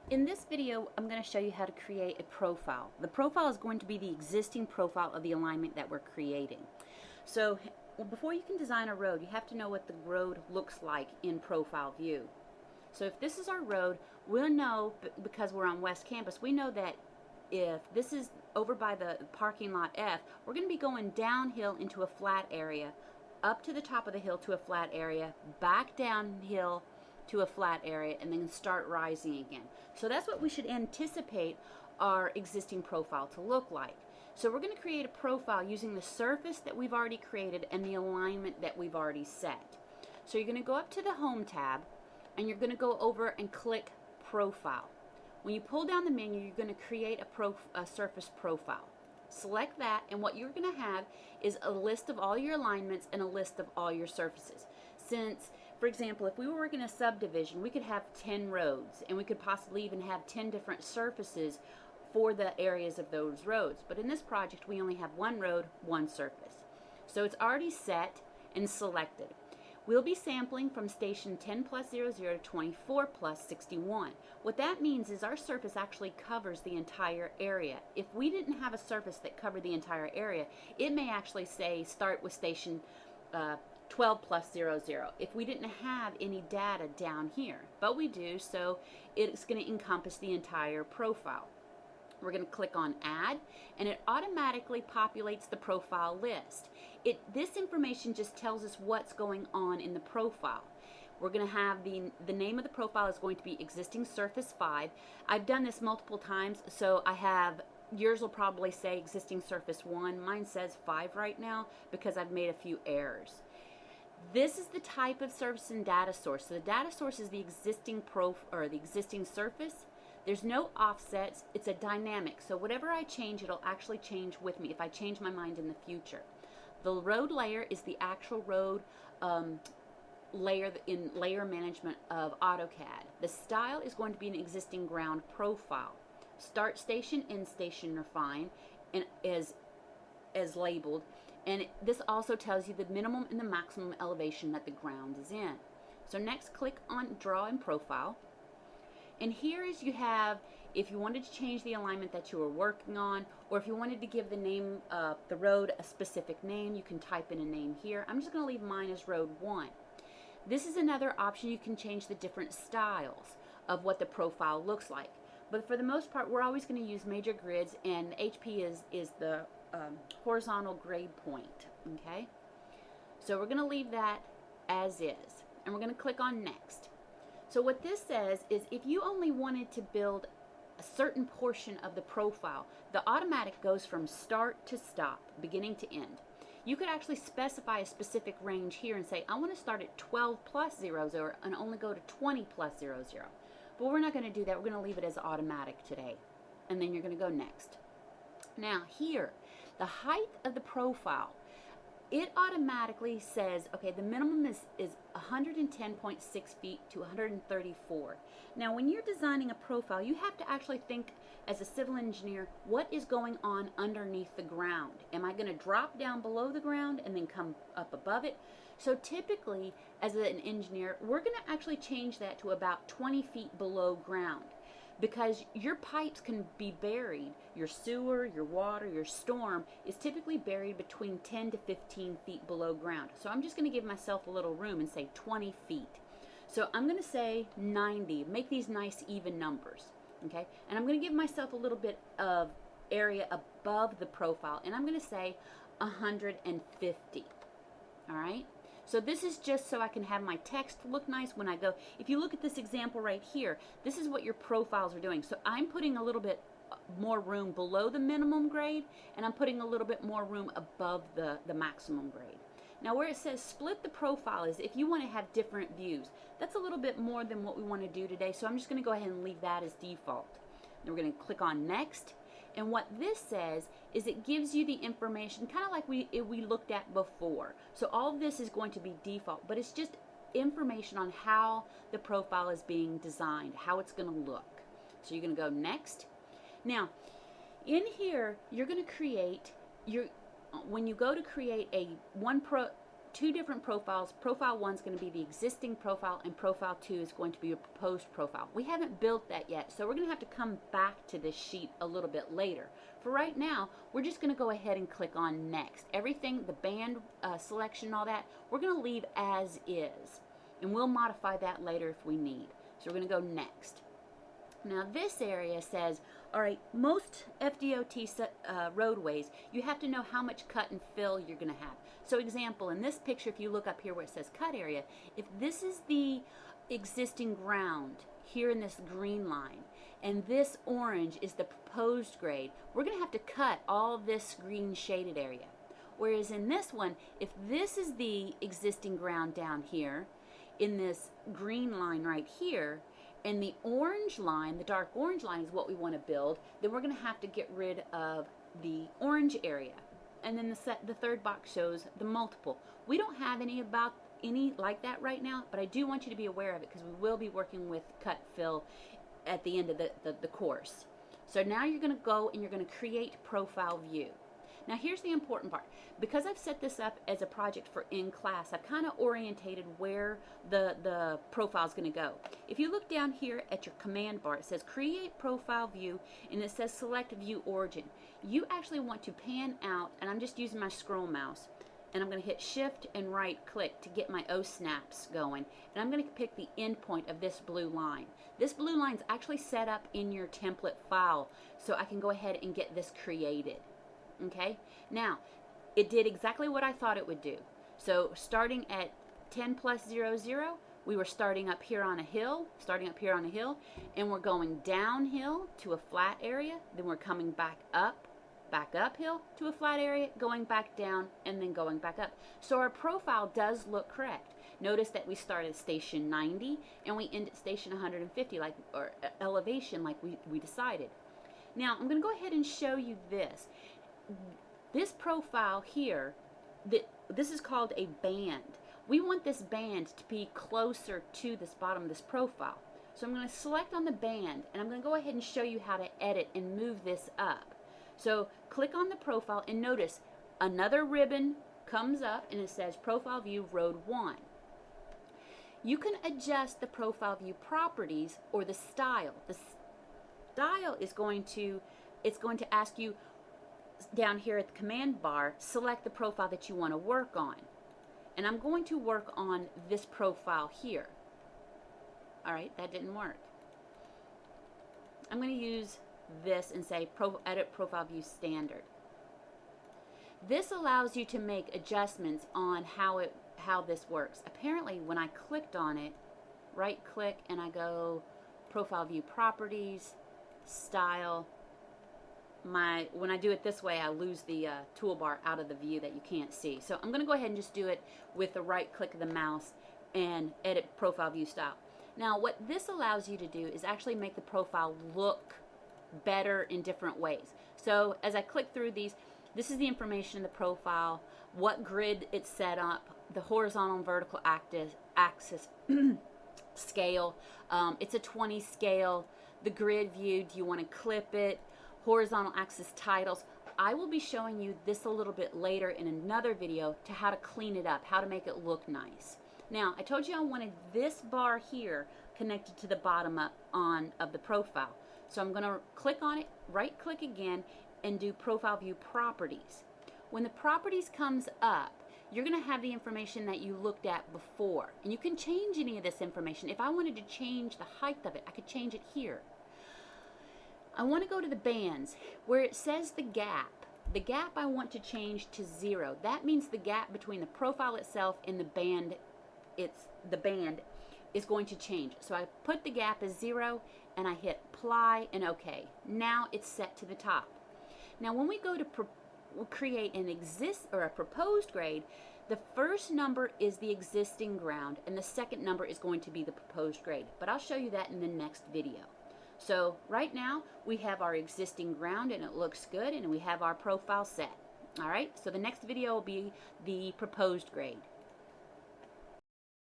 In this video, I'm going to show you how to create a profile. The profile is going to be the existing profile of the alignment that we're creating. So before you can design a road, you have to know what the road looks like in profile view. So if this is our road, we'll know, because we're on West Campus, we know that if this is over by the parking lot F, we're going to be going downhill into a flat area, up to the top of the hill to a flat area, back downhill to a flat area, and then start rising again. So that's what we should anticipate our existing profile to look like. So we're going to create a profile using the surface that we've already created and the alignment that we've already set. So you're going to go up to the Home tab, and you're going to go over and click Profile. When you pull down the menu, you're going to create a surface profile. Select that, and what you're going to have is a list of all your alignments and a list of all your surfaces. Since, for example, if we were working a subdivision, we could have 10 roads, and we could possibly even have 10 different surfaces for the areas of those roads. But in this project, we only have one road, one surface. So it's already set and selected. We'll be sampling from station 10 plus 00 to 24 plus 61. What that means is our surface actually covers the entire area. If we didn't have a surface that covered the entire area, it may actually say start with station 12 plus 00 if we didn't have any data down here. But we do, so it's going to encompass the entire profile. We're going to click on Add, and it automatically populates the profile list. This information just tells us what's going on in the profile. We're going to have the name of the profile is going to be Existing Surface 5. I've done this multiple times, so I have, yours will probably say Existing Surface 1. Mine says 5 right now because I've made a few errors. This is the type of surface and data source. So the data source is the existing the existing surface. There's no offsets. It's a dynamic. So whatever I change, it'll actually change with me if I change my mind in the future. The road layer is the actual road layer in layer management of AutoCAD. The style is going to be an existing ground profile. Start station, end station are fine, and as labeled. And this also tells you the minimum and the maximum elevation that the ground is in. So next, click on Draw and Profile. And here is you have, if you wanted to change the alignment that you were working on, or if you wanted to give the name of the road a specific name, you can type in a name here. I'm just going to leave mine as Road 1. This is another option. You can change the different styles of what the profile looks like. But for the most part, we're always going to use major grids, and HP is the horizontal grade point. Okay? So we're going to leave that as is, and we're going to click on Next. So what this says is if you only wanted to build a certain portion of the profile, the automatic goes from start to stop, beginning to end. You could actually specify a specific range here and say, I want to start at 12 plus 00 and only go to 20 plus 00. But we're not going to do that. We're going to leave it as automatic today. And then you're going to go Next. Now here, the height of the profile, it automatically says, okay, the minimum is 110.6 feet to 134. Now, when you're designing a profile, you have to actually think as a civil engineer, what is going on underneath the ground? Am I going to drop down below the ground and then come up above it? So typically, as an engineer, we're going to actually change that to about 20 feet below ground, because your pipes can be buried. Your sewer, your water, your storm is typically buried between 10 to 15 feet below ground. So I'm just going to give myself a little room and say 20 feet. So I'm going to say 90. Make these nice even numbers. Okay? And I'm going to give myself a little bit of area above the profile, and I'm going to say 150. All right? So this is just so I can have my text look nice when I go. If you look at this example right here, this is what your profiles are doing. So I'm putting a little bit more room below the minimum grade, and I'm putting a little bit more room above the maximum grade. Now where it says split the profile is if you want to have different views. That's a little bit more than what we want to do today, so I'm just going to go ahead and leave that as default. Then we're going to click on Next. And what this says is it gives you the information, kind of like we looked at before. So all of this is going to be default, but it's just information on how the profile is being designed, how it's going to look. So you're going to go Next. Now, in here, you're going to create when you go to create a two different profiles. Profile 1 is going to be the existing profile, and profile 2 is going to be a proposed profile. We haven't built that yet, so we're going to have to come back to this sheet a little bit later. For right now, we're just going to go ahead and click on next. Everything, the band selection, all that, we're going to leave as is, and we'll modify that later if we need. So we're going to go next. Now this area says, all right, most FDOT roadways, you have to know how much cut and fill you're going to have. So example, in this picture, if you look up here where it says cut area, if this is the existing ground here in this green line, and this orange is the proposed grade, we're going to have to cut all this green shaded area. Whereas in this one, if this is the existing ground down here, in this green line right here, and the orange line, the dark orange line is what we want to build, then we're going to have to get rid of the orange area. And then the third box shows the multiple. We don't have any like that right now, but I do want you to be aware of it because we will be working with cut fill at the end of the course. So now you're going to go and you're going to create profile view. Now here's the important part. Because I've set this up as a project for in class, I've kind of orientated where the profile is going to go. If you look down here at your command bar, it says create profile view, and it says select view origin. You actually want to pan out, and I'm just using my scroll mouse, and I'm going to hit shift and right click to get my O snaps going, and I'm going to pick the end point of this blue line. This blue line is actually set up in your template file, so I can go ahead and get this created. Okay, now it did exactly what I thought it would do. So starting at 10 plus 0, 0, we were starting up here on a hill, and we're going downhill to a flat area, then we're coming back uphill to a flat area, going back down, and then going back up. So our profile does look correct. Notice that we start at station 90 and we end at station 150, or elevation like we decided. Now I'm going to go ahead and show you this. This profile here, this is called a band. We want this band to be closer to this bottom of this profile. So I'm going to select on the band, and I'm going to go ahead and show you how to edit and move this up. So click on the profile, and notice another ribbon comes up and it says profile view road 1. You can adjust the profile view properties or the style. The style is going to ask you down here at the command bar, select the profile that you want to work on. And I'm going to work on this profile here. Alright, that didn't work. I'm going to use this and say edit profile view standard. This allows you to make adjustments on how this works. Apparently when I clicked on it, right click and I go profile view properties, style, when I do it this way, I lose the toolbar out of the view that you can't see. So I'm going to go ahead and just do it with the right click of the mouse and edit profile view style. Now what this allows you to do is actually make the profile look better in different ways. So as I click through these, this is the information in the profile, what grid it's set up, the horizontal and vertical axis scale. It's a 20 scale. The grid view, do you want to clip it? Horizontal axis titles. I will be showing you this a little bit later in another video to how to clean it up, how to make it look nice. Now, I told you I wanted this bar here connected to the bottom of the profile. So I'm going to click on it, right click again, and do profile view properties. When the properties comes up, you're going to have the information that you looked at before. And you can change any of this information. If I wanted to change the height of it, I could change it here. I want to go to the bands where it says the gap. The gap I want to change to 0. That means the gap between the profile itself and the band, the band is going to change. So I put the gap as 0 and I hit apply and OK. Now it's set to the top. Now when we go to create a proposed grade, the first number is the existing ground and the second number is going to be the proposed grade. But I'll show you that in the next video. So right now we have our existing ground and it looks good, and we have our profile set. Alright, so the next video will be the proposed grade.